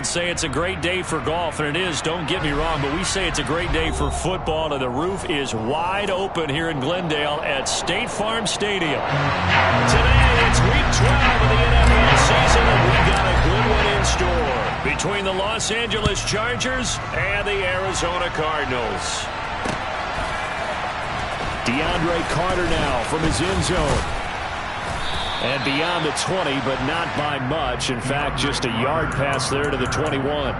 Say it's a great day for golf, and it is, don't get me wrong, but we say it's a great day for football, and the roof is wide open here in Glendale at State Farm Stadium. Today, it's Week 12 of the NFL season, and we've got a good one in store between the Los Angeles Chargers and the Arizona Cardinals. DeAndre Carter now from his end zone. And beyond the 20, but not by much. In fact, just a yard pass there to the 21.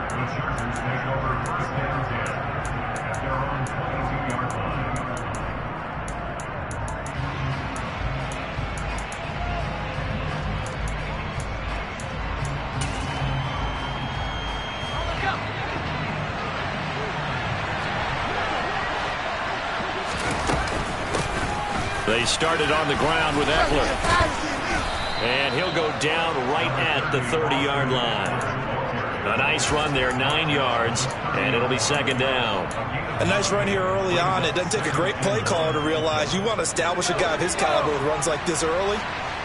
They started on the ground with Eckler. And he'll go down right at the 30-yard line. A nice run there, 9 yards, and it'll be second down. A nice run here early on. It doesn't take a great play caller to realize you want to establish a guy of his caliber with runs like this early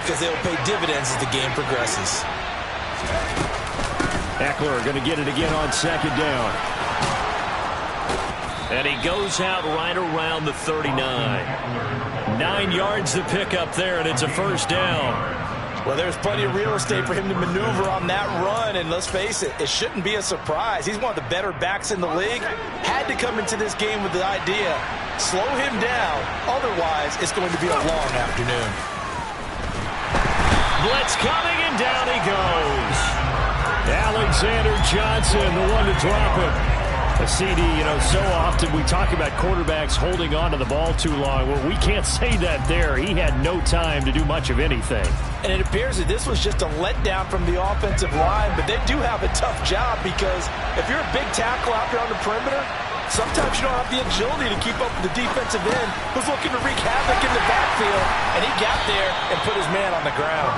because they'll pay dividends as the game progresses. Eckler going to get it again on second down. And he goes out right around the 39. 9 yards to pick up there, and it's a first down. Well, there's plenty of real estate for him to maneuver on that run, and let's face it, it shouldn't be a surprise. He's one of the better backs in the league. Had to come into this game with the idea, slow him down, otherwise it's going to be a long afternoon. Blitz coming, and down he goes. Alexander Johnson, the one to drop it. A CD, so often we talk about quarterbacks holding on to the ball too long. Well, we can't say that there. He had no time to do much of anything. And it appears that this was just a letdown from the offensive line, but they do have a tough job because if you're a big tackle out there on the perimeter, sometimes you don't have the agility to keep up with the defensive end who's looking to wreak havoc in the backfield, and he got there and put his man on the ground.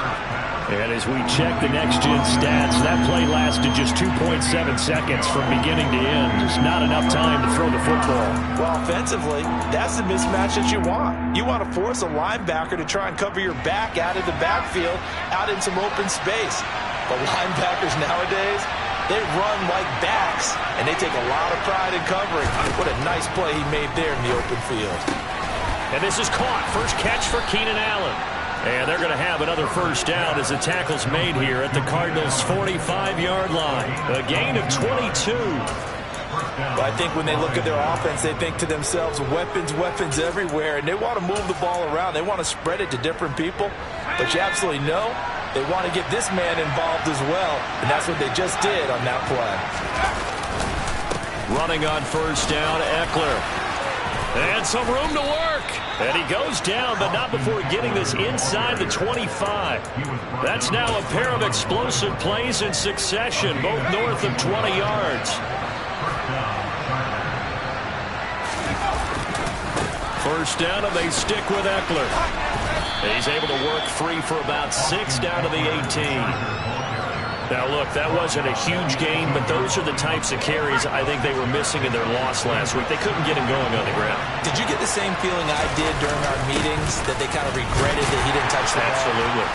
And as we check the next-gen stats, that play lasted just 2.7 seconds from beginning to end. Just not enough time to throw the football. Well, offensively, that's the mismatch that you want. You want to force a linebacker to try and cover your back out of the backfield, out in some open space. But linebackers nowadays, they run like backs, and they take a lot of pride in covering. What a nice play he made there in the open field. And this is caught. First catch for Keenan Allen. And they're going to have another first down as the tackle's made here at the Cardinals' 45-yard line. A gain of 22. Well, I think when they look at their offense, they think to themselves, weapons, weapons everywhere, and they want to move the ball around. They want to spread it to different people. But you absolutely know they want to get this man involved as well, and that's what they just did on that play. Running on first down, Eckler. And some room to work. And he goes down, but not before getting this inside the 25. That's now a pair of explosive plays in succession, both north of 20 yards. First down, and they stick with Eckler. He's able to work free for about 6 down to the 18. Now, look, that wasn't a huge gain, but those are the types of carries I think they were missing in their loss last week. They couldn't get him going on the ground. Did you get the same feeling I did during our meetings, that they kind of regretted that he didn't touch the ball? Absolutely.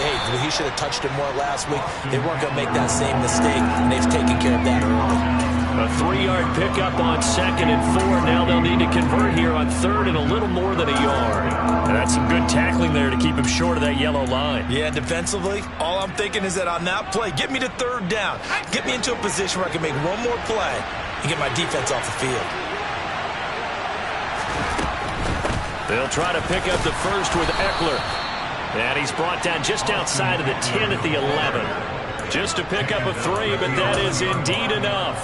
Hey, he should have touched it more last week. They weren't going to make that same mistake, and they've taken care of that early. A 3-yard pickup on 2nd and 4. Now they'll need to convert here on 3rd and a little more than a yard. And that's some good tackling there to keep him short of that yellow line. Yeah, defensively, all I'm thinking is that on that play, get me to 3rd down. Get me into a position where I can make one more play and get my defense off the field. They'll try to pick up the first with Eckler. And he's brought down just outside of the 10 at the 11. Just to pick up a 3, but that is indeed enough.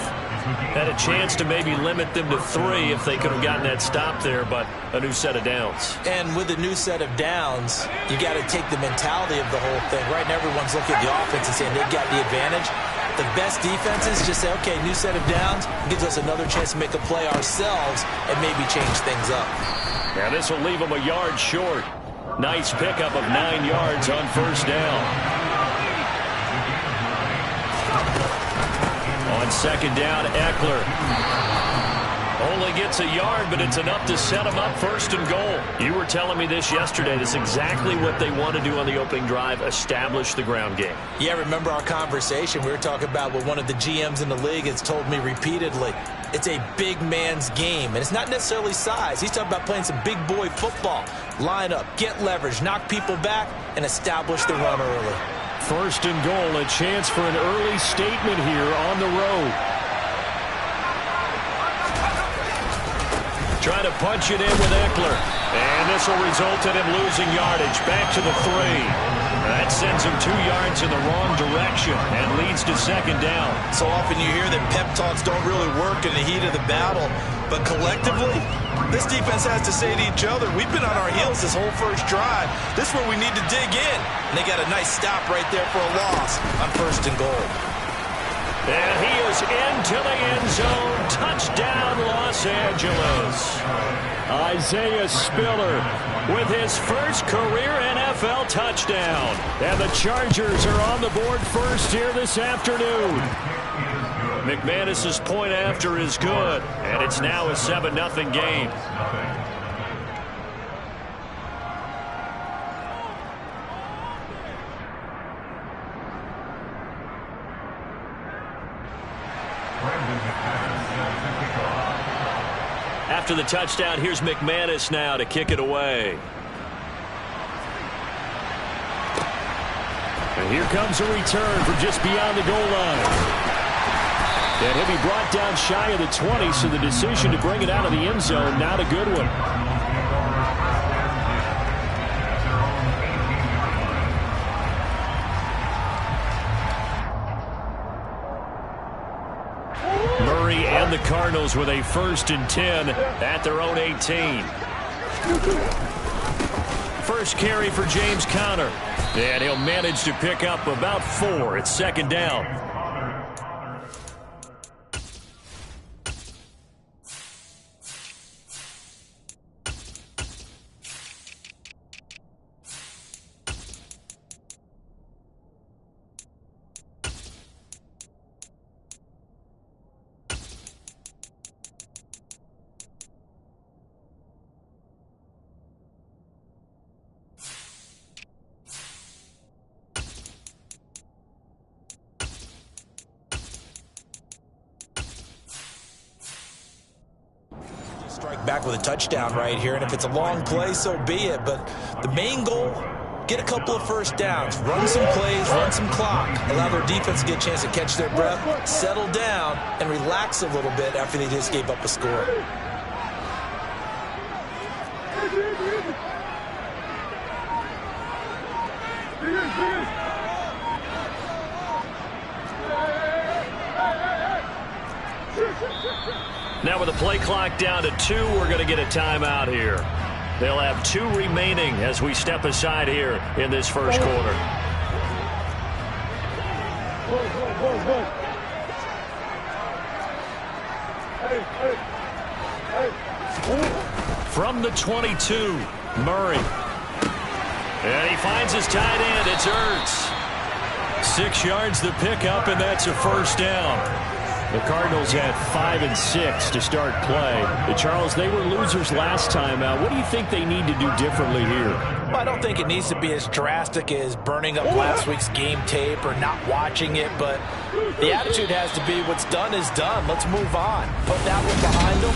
Had a chance to maybe limit them to 3 if they could have gotten that stop there, but a new set of downs. And with a new set of downs, you got to take the mentality of the whole thing. Right now, everyone's looking at the offense and saying they've got the advantage. The best defenses just say, okay, new set of downs gives us another chance to make a play ourselves and maybe change things up. Now this will leave them a yard short. Nice pickup of 9 yards on first down. On second down, Eckler. Only gets a yard, but it's enough to set him up first and goal. You were telling me this yesterday. That's exactly what they want to do on the opening drive, establish the ground game. Yeah, remember our conversation. We were talking about what one of the GMs in the league has told me repeatedly. It's a big man's game, and it's not necessarily size. He's talking about playing some big boy football. Line up, get leverage, knock people back, and establish the run early. First and goal, a chance for an early statement here on the road. Trying to punch it in with Eckler. And this will result in him losing yardage. Back to the 3. That sends him 2 yards in the wrong direction and leads to second down. So often you hear that pep talks don't really work in the heat of the battle. But collectively, this defense has to say to each other, we've been on our heels this whole first drive. This is where we need to dig in. And they got a nice stop right there for a loss on first and goal. And he is into the end zone. Touchdown, Los Angeles. Isaiah Spiller with his first career NFL touchdown. And the Chargers are on the board first here this afternoon. McManus's point after is good. And it's now a 7-0 game. After the touchdown, here's McManus now to kick it away. And here comes a return from just beyond the goal line. And he'll be brought down shy of the 20, so the decision to bring it out of the end zone, not a good one. And the Cardinals with a 1st and 10 at their own 18. First carry for James Conner. And he'll manage to pick up about 4. It's second down. Strike back with a touchdown right here, and if it's a long play, so be it. But the main goal, get a couple of first downs, run some plays, run some clock, allow their defense to get a chance to catch their breath, settle down, and relax a little bit after they just gave up a score. Now with the play clock down to 2, we're going to get a timeout here. They'll have 2 remaining as we step aside here in this first quarter. From the 22, Murray. And he finds his tight end. It's Ertz. 6 yards the pickup, and that's a first down. The Cardinals had 5 and 6 to start play. Charles, they were losers last time out. What do you think they need to do differently here? Well, I don't think it needs to be as drastic as burning up last week's game tape or not watching it, but the attitude has to be what's done is done. Let's move on. Put that one behind them.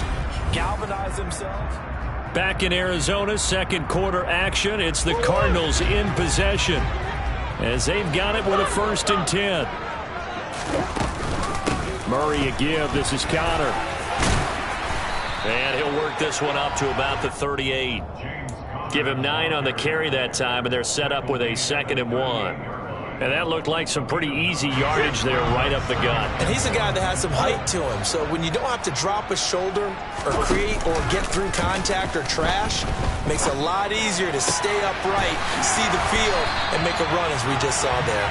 Galvanize themselves. Back in Arizona, second quarter action. It's the Cardinals in possession as they've got it with a 1st and 10. Murray a give. This is Conner. And he'll work this one up to about the 38. Give him 9 on the carry that time, and they're set up with a 2nd and 1. And that looked like some pretty easy yardage there right up the gut. And he's a guy that has some height to him. So when you don't have to drop a shoulder or create or get through contact or trash, makes it a lot easier to stay upright, see the field, and make a run as we just saw there.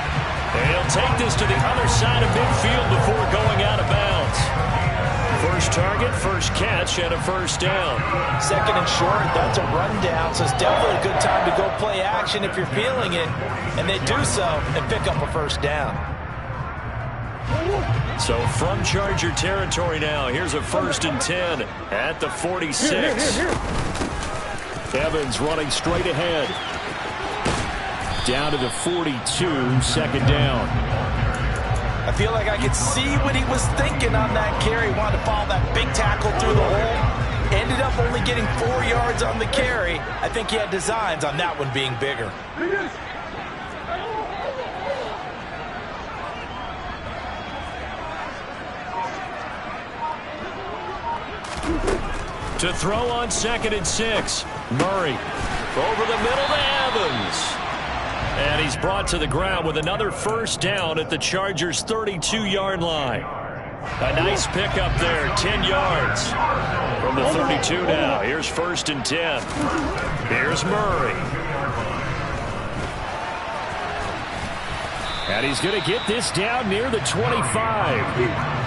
And he'll take this to the other side of midfield before going out of bounds. First target, first catch, and a first down. 2nd and short, that's a rundown, so it's definitely a good time to go play action if you're feeling it. And they do so and pick up a first down. So from Charger territory now, here's a 1st and 10 at the 46. Evans running straight ahead. Down to the 42, 2nd down. I feel like I could see what he was thinking on that carry. Wanted to follow that big tackle through the hole. Ended up only getting 4 yards on the carry. I think he had designs on that one being bigger. To throw on 2nd and 6. Murray over the middle to Evans. And he's brought to the ground with another 1st down at the Chargers' 32-yard line. A nice pickup there, 10 yards from the 32 now. Here's 1st and 10. Here's Murray. And he's going to get this down near the 25.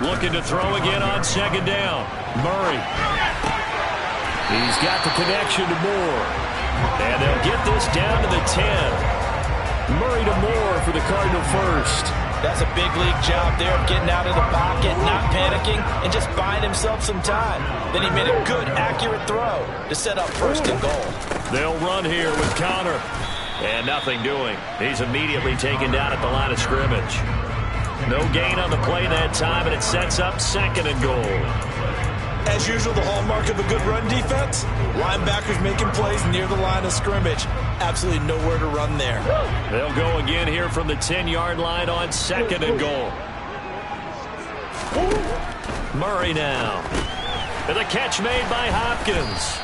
Looking to throw again on 2nd down. Murray. He's got the connection to Moore. And they'll get this down to the 10. Murray to Moore for the Cardinal first. That's a big league job there of getting out of the pocket, not panicking, and just buying himself some time. Then he made a good, accurate throw to set up 1st and goal. They'll run here with Connor. And nothing doing. He's immediately taken down at the line of scrimmage. No gain on the play that time, and it sets up 2nd and goal. As usual, the hallmark of a good run defense, linebackers making plays near the line of scrimmage. Absolutely nowhere to run there. They'll go again here from the 10-yard line on 2nd and goal. Murray now. And the catch made by Hopkins.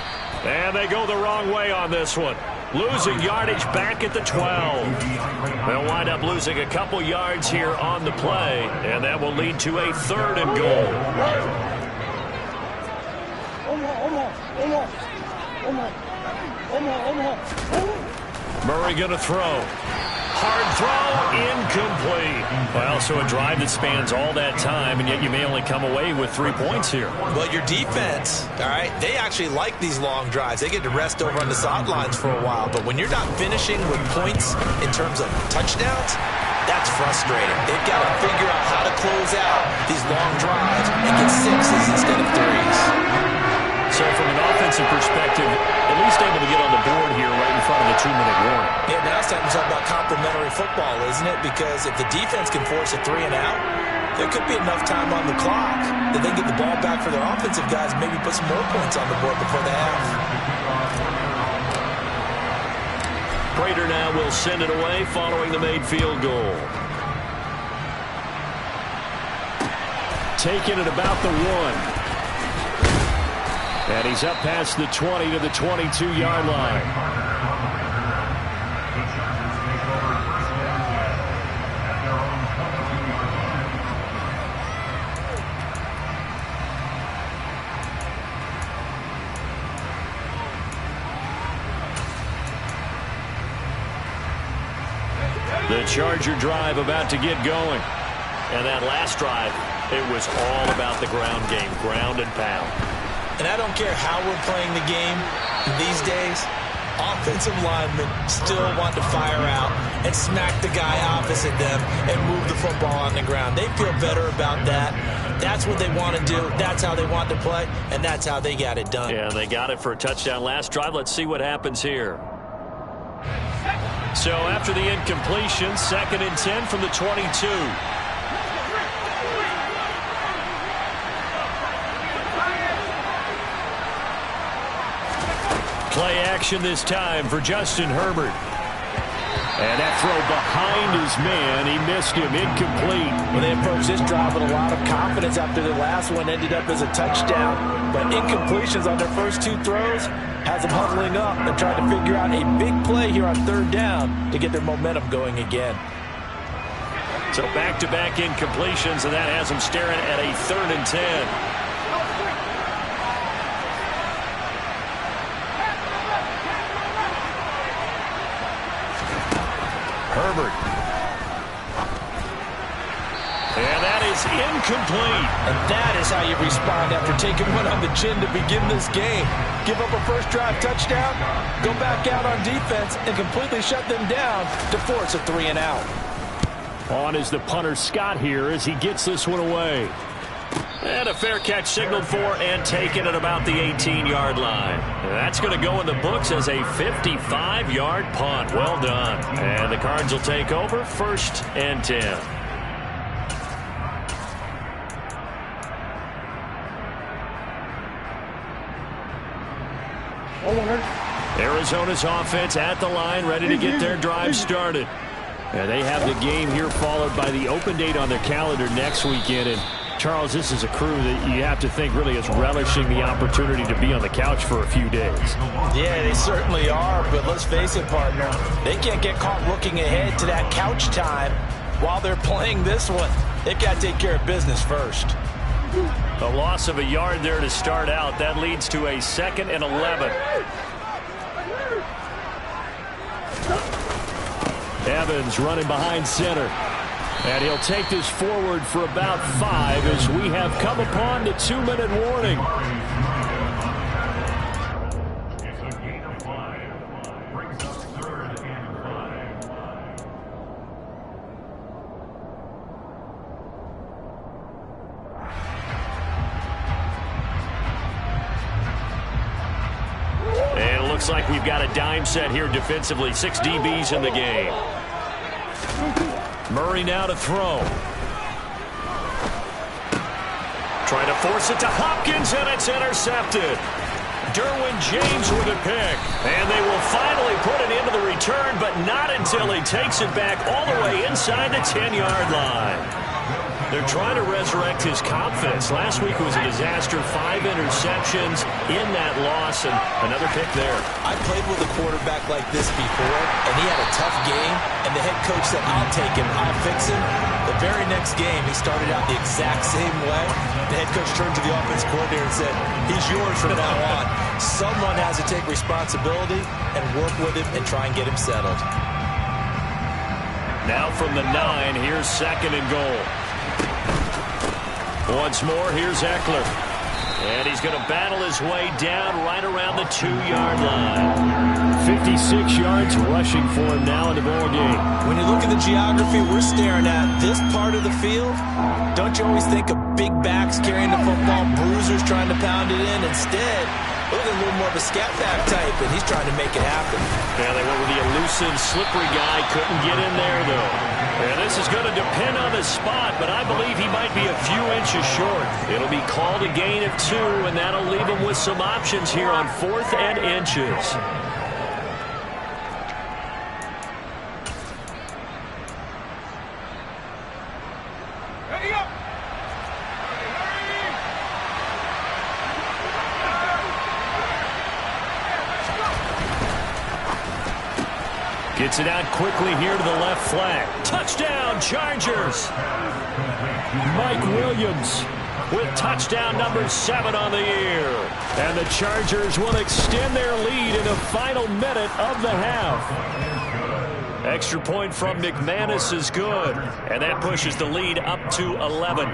And they go the wrong way on this one. Losing yardage back at the 12. They'll wind up losing a couple yards here on the play, and that will lead to a 3rd and goal. Murray going to throw. Hard throw, incomplete. Well, so a drive that spans all that time, and yet you may only come away with 3 points here. Well, your defense, all right, they actually like these long drives. They get to rest over on the sidelines for a while, but when you're not finishing with points in terms of touchdowns, that's frustrating. They've got to figure out how to close out these long drives and get 6s instead of 3s. So from an offensive perspective, at least able to get on the board here right in front of the 2-minute warning. Yeah, now it's time to talk about complementary football, isn't it? Because if the defense can force a 3 and out, there could be enough time on the clock that they get the ball back for their offensive guys and maybe put some more points on the board before the half. Prater now will send it away following the made field goal. Taking it about the 1. And he's up past the 20 to the 22-yard line. The Charger drive about to get going. And that last drive, it was all about the ground game, ground and pound. And I don't care how we're playing the game these days, offensive linemen still want to fire out and smack the guy opposite them and move the football on the ground. They feel better about that. That's what they want to do. That's how they want to play, and that's how they got it done. Yeah, they got it for a touchdown last drive. Let's see what happens here. So after the incompletion, 2nd and 10 from the 22. Play action this time for Justin Herbert. And that throw behind his man. He missed him. Incomplete. Well, they approached this drive with a lot of confidence after the last one ended up as a touchdown. But incompletions on their first 2 throws has them huddling up and trying to figure out a big play here on 3rd down to get their momentum going again. So back-to-back incompletions, and that has them staring at a 3rd and 10. Herbert. And that is is incomplete. And that is how you respond after taking one on the chin to begin this game. Give up a first drive touchdown, go back out on defense, and completely shut them down to force a 3 and out. On is the punter Scott here as he gets this one away. And a fair catch signaled for and taken at about the 18-yard line. That's going to go in the books as a 55-yard punt. Well done. And the Cards will take over 1st and 10. Arizona's offense at the line, ready to get their drive started. And they have the game here followed by the open date on their calendar next weekend. And Charles, this is a crew that you have to think really is relishing the opportunity to be on the couch for a few days. Yeah, they certainly are, but let's face it, partner. They can't get caught looking ahead to that couch time while they're playing this one. They've got to take care of business first. A loss of a yard there to start out. That leads to a 2nd and 11. Evans running behind center. And he'll take this forward for about 5 as we have come upon the 2-minute warning. It's a gain of 5. Brings up 3rd and 5. And it looks like we've got a dime set here defensively. 6 DBs in the game. Murray now to throw. Trying to force it to Hopkins, and it's intercepted. Derwin James with a pick. And they will finally put it into the return, but not until he takes it back all the way inside the 10-yard line. They're trying to resurrect his confidence. Last week was a disaster. 5 interceptions in that loss, and another pick there. I played with a quarterback like this before, and he had a tough game, and the head coach said, I'll take him, I'll fix him. The very next game, he started out the exact same way. The head coach turned to the offense coordinator and said, he's yours from now on. Someone has to take responsibility and work with him and try and get him settled. Now from the 9, here's 2nd and goal. Once more, here's Eckler. And he's going to battle his way down right around the 2-yard line. 56 yards rushing for him now in the ball game. When you look at the geography we're staring at, this part of the field, don't you always think of big backs carrying the football, bruisers trying to pound it in? Instead, look at a little more of a scat back type, and he's trying to make it happen. Yeah, they went with the elusive, slippery guy. Couldn't get in there, though. And this is going to depend on the spot, but I believe he might be a few inches short. It'll be called a gain of 2, and that'll leave him with some options here on 4th and inches. Gets it out quickly here to the left flank. Touchdown, Chargers. Mike Williams with touchdown number 7 on the year. And the Chargers will extend their lead in the final minute of the half. Extra point from McManus is good. And that pushes the lead up to 11.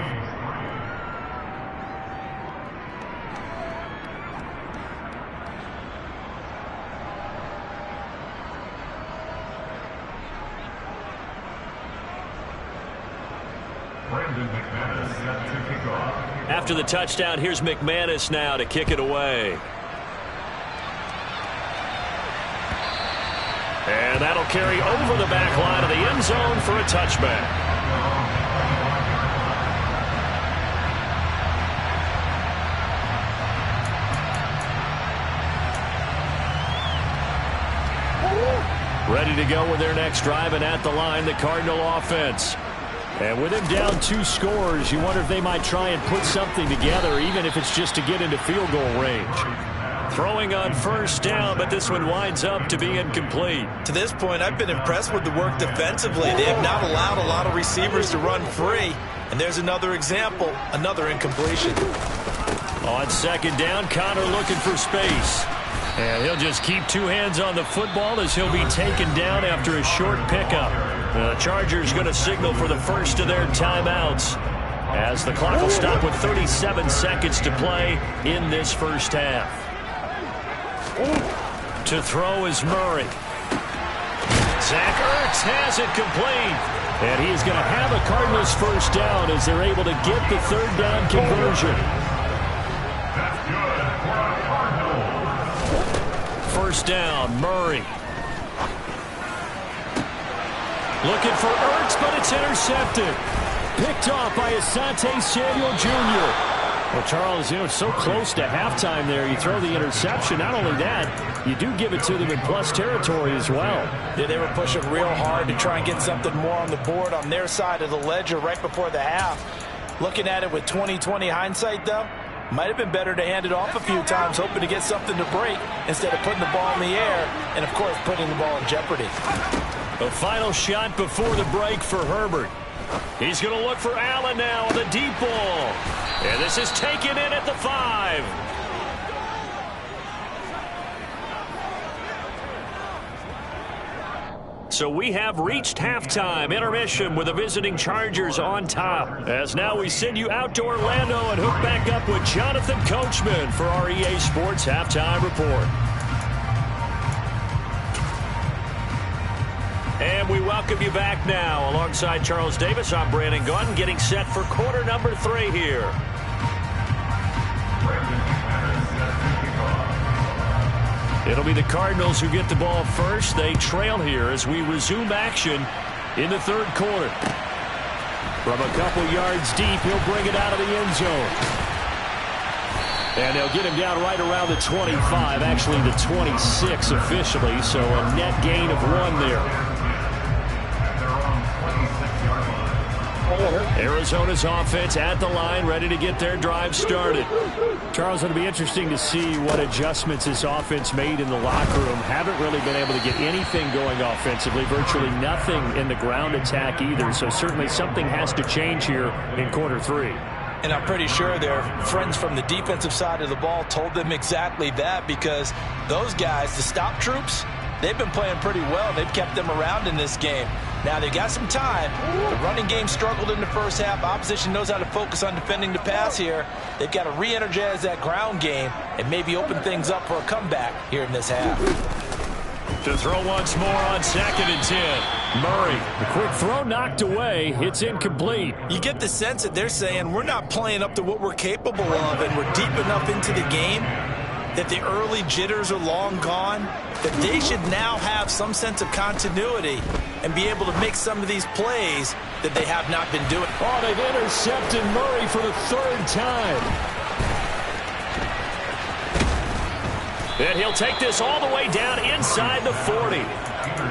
After the touchdown, here's McManus now to kick it away. And that'll carry over the back line of the end zone for a touchback. Ready to go with their next drive, and at the line, the Cardinal offense. And with him down 2 scores, you wonder if they might try and put something together, even if it's just to get into field goal range. Throwing on first down, but this one winds up to be incomplete. To this point, I've been impressed with the work defensively. They have not allowed a lot of receivers to run free. And there's another example, another incompletion. On second down, Connor looking for space. And he'll just keep 2 hands on the football as he'll be taken down after a short pickup. The Chargers going to signal for the first of their timeouts. as the clock will stop with 37 seconds to play in this first half. To throw is Murray. Zach Ertz has it complete. And he is going to have a Cardinals first down as they're able to get the third down conversion. First down, Murray. Looking for Ertz, but it's intercepted. Picked off by Asante Samuel Jr. Well, Charles, it's so close to halftime there. You throw the interception. Not only that, you do give it to them in plus territory as well. Yeah, they were pushing real hard to try and get something more on the board on their side of the ledger right before the half. Looking at it with 20/20 hindsight, though, might have been better to hand it off a few times, hoping to get something to break instead of putting the ball in the air and, of course, putting the ball in jeopardy. The final shot before the break for Herbert. He's going to look for Allen now on the deep ball. And this is taken in at the 5. So we have reached halftime. Intermission with the visiting Chargers on top. As now we send you out to Orlando and hook back up with Jonathan Coachman for our EA Sports Halftime Report. And we welcome you back now. Alongside Charles Davis, I'm Brandon Gunn, getting set for quarter number 3 here. It'll be the Cardinals who get the ball first. They trail here as we resume action in the third quarter. From a couple yards deep, he'll bring it out of the end zone. And they'll get him down right around the 25, actually the 26 officially, so a net gain of 1 there. Arizona's offense at the line, ready to get their drive started. Charles, it'll be interesting to see what adjustments this offense made in the locker room. Haven't really been able to get anything going offensively, virtually nothing in the ground attack either, so certainly something has to change here in quarter 3. And I'm pretty sure their friends from the defensive side of the ball told them exactly that, because those guys, the stop troops, they've been playing pretty well. They've kept them around in this game. Now, they've got some time. The running game struggled in the first half. Opposition knows how to focus on defending the pass here. They've got to re-energize that ground game and maybe open things up for a comeback here in this half. To throw once more on 2nd and 10. Murray, the quick throw knocked away. It's incomplete. You get the sense that they're saying we're not playing up to what we're capable of, and we're deep enough into the game that the early jitters are long gone, that they should now have some sense of continuity and be able to make some of these plays that they have not been doing. Oh, they've intercepted Murray for the 3rd time. And he'll take this all the way down inside the 40.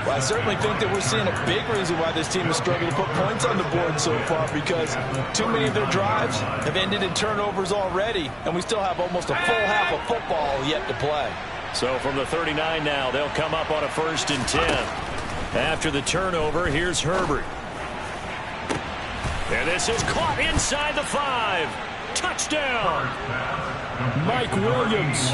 Well, I certainly think that we're seeing a big reason why this team has struggled to put points on the board so far, because too many of their drives have ended in turnovers already, and we still have almost a full half of football yet to play. So from the 39 now, they'll come up on a 1st and 10. After the turnover, here's Herbert. And this is caught inside the 5. Touchdown! Mike Williams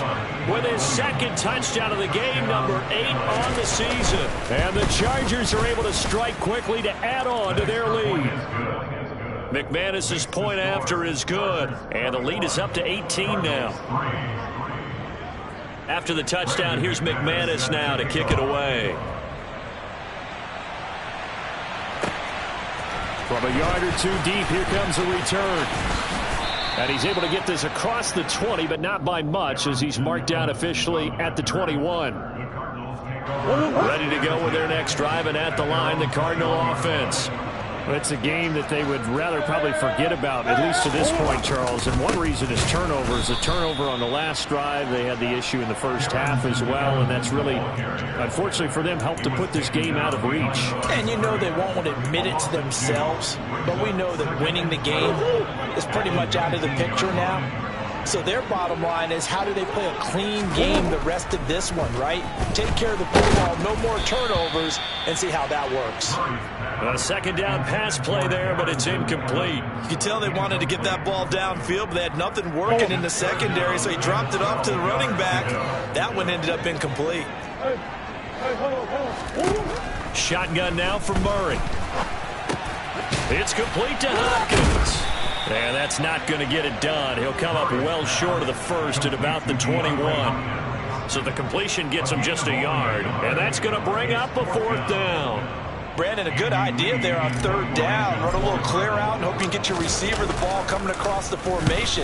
with his 2nd touchdown of the game, number 8 on the season. And the Chargers are able to strike quickly to add on to their lead. McManus's point after is good, and the lead is up to 18 now. After the touchdown, here's McManus now to kick it away. From a yard or 2 deep, here comes a return. And he's able to get this across the 20, but not by much, as he's marked down officially at the 21. Ready to go with their next drive, and at the line, the Cardinal offense. Well, it's a game that they would rather probably forget about, at least to this point, Charles. And one reason is turnovers. A turnover on the last drive. They had the issue in the first half as well, and that's really, unfortunately for them, helped to put this game out of reach. And you know they won't admit it to themselves, but we know that winning the game is pretty much out of the picture now. So their bottom line is, how do they play a clean game the rest of this one, right? Take care of the football, no more turnovers, and see how that works. A 2nd down pass play there, but it's incomplete. You can tell they wanted to get that ball downfield, but they had nothing working in the secondary, so he dropped it off to the running back. That one ended up incomplete. Shotgun now for Murray. It's complete to Hopkins. And that's not going to get it done. He'll come up well short of the first at about the 21. So the completion gets him just a yard. And that's going to bring up a 4th down. Brandon, a good idea there on 3rd down. Run a little clear out and hope you can get your receiver the ball coming across the formation.